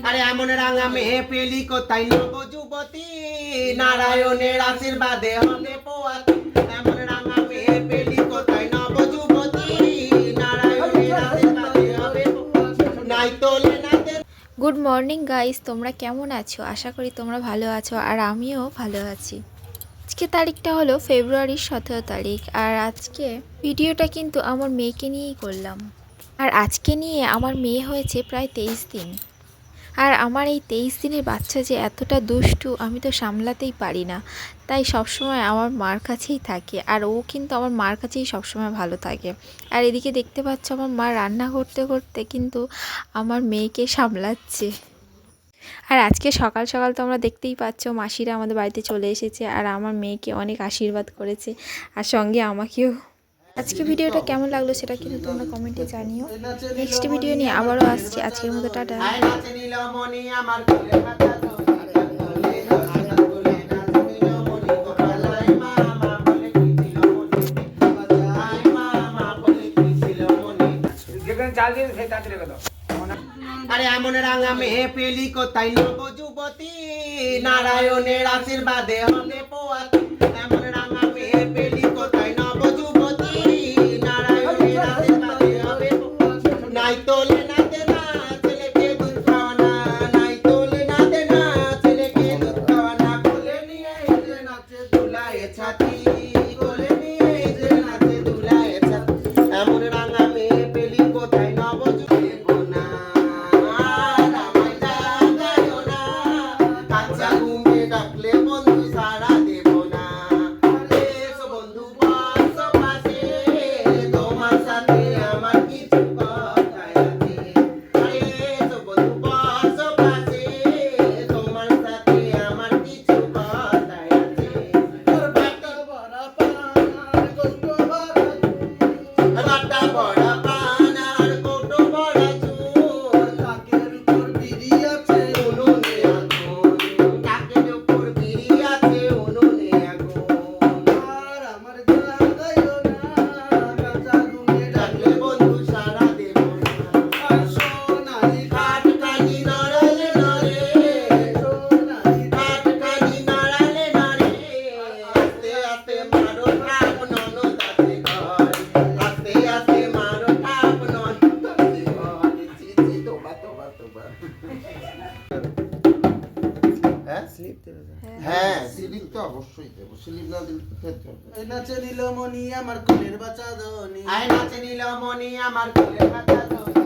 আরে এমন রাঙা মেয়ে পেলি কোথায় নব যুবতী, নারায়ণের আশীর্বাদে হবে পোয়াতি। এমন রাঙা মেয়ে পেলি কোথায় নব যুবতী, নারায়ণের আশীর্বাদে হবে পোয়াতি। নাই তোলে না গুড মর্নিং গাইস, তোমরা কেমন আছো? আশা করি তোমরা ভালো আছো আর আমিও ভালো আছি। আজকে তারিখটা হলো ফেব্রুয়ারির 17 তারিখ আর আজকে ভিডিওটা কিন্তু আমার মেয়েকে নিয়েই করলাম। আর আজকে নিয়ে আমার মেয়ে হয়েছে প্রায় 23 দিন। আর আমার এই 23 দিনের বাচ্চা যে এতটা দুষ্টু আমি তো সামলাতেই পারি না, তাই সবসময় আমার মার কাছেই থাকে আর ও কিন্তু আমার মার কাছেই সবসময় ভালো থাকে। আর এদিকে দেখতে পাচ্ছ আমার মা রান্না করতে করতে কিন্তু আমার মেয়েকে সামলাচ্ছে। আর আজকে সকাল সকাল তোমরা দেখতেই পাচ্ছ মাসিরা আমাদের বাড়িতে চলে এসেছে আর আমার মেয়েকে অনেক আশীর্বাদ করেছে আর সঙ্গে আমাকেও। আজকে ভিডিওটা কেমন লাগলো সেটা কিন্তু তোমরা কমেন্টে জানিও। নেক্সট ভিডিও নিয়ে আবারও আসছি। আজকের মতো টাটা। নাচে নীলমণি আমার কোলে মাথা তোলে, নাচে নীলমণি গোপালায় মা মা বলে কি নীলমণি, আয় মা মা বলে কি নীলমণি। যেখানে চাল দিয়ে সেই তাড়াতাড়ি রেখে দাও। আরে এমন রাঙা মেয়ে পেলি কোথায় নব যুবতী, নারায়ণের আশীর্বাদে হবে পোয়াতি। এমন রাঙা মেয়ে পেলি কোথায় নব যুবতী, নারায়ণের আশীর্বাদে হবে পোয়াতি। নাই তোলে না দেনা ছেলেকে দুধ খাওয়ানা, নাই তোলে না দেনা ছেলেকে দুধ খাওয়ানা। কোলে নিয়ে যে নাচে দুলায়ে ছাতি, কোলে নিয়ে যে নাচে দুলায়ে ছাতি। এমন রাঙা মেয়ে পেলি কোথায় নব যুবতী, না আমায় জাগায়ও না, কাঁচা ঘুমে ডাকলে বন্ধু সাড়া দেব না। এসো বন্ধু বসো পাশে, তোমার সাথে আমার কিছু কথা আছে। আরে এসো বন্ধু বসো পাশে, তোমার সাথে আমার কিছু কথা আছে। তোর বাটা বড়া পান আর কৌটো ভরা চুল, বাটা বড়া পান আর কৌটো ভরা চুল, তাকের উপর বিড়ি আছে উনুনে আগুন, তাকের উপর বিড়ি আছে উনুনে আগুন। আর আমার জাগায়ও না, কাঁচা ঘুমে ডাকলে বন্ধু সাড়া দেব না। আর সোনালি খাটকানি নড়ালে নড়ে, সোনালি খাটকানি নড়ালে নড়ে। আস্তে আস্তে মারো ঠাপ ননদ আছে ঘর, আস্তে আস্তে মারো ঠাপ ননদ আছে ঘর। ছি ছি তোবা তোবা তোবা। হ্যাঁ স্লিপ দেবে, হ্যাঁ স্লিপ তো অবশ্যই দেবো, স্লিপ না দিলে তো খেতে হবে। এই নাচে নীলমণি আমার কোলের বাঁচা ধনী। আয় নাচে নীলমণি আমার কোলে মাথা ধরে।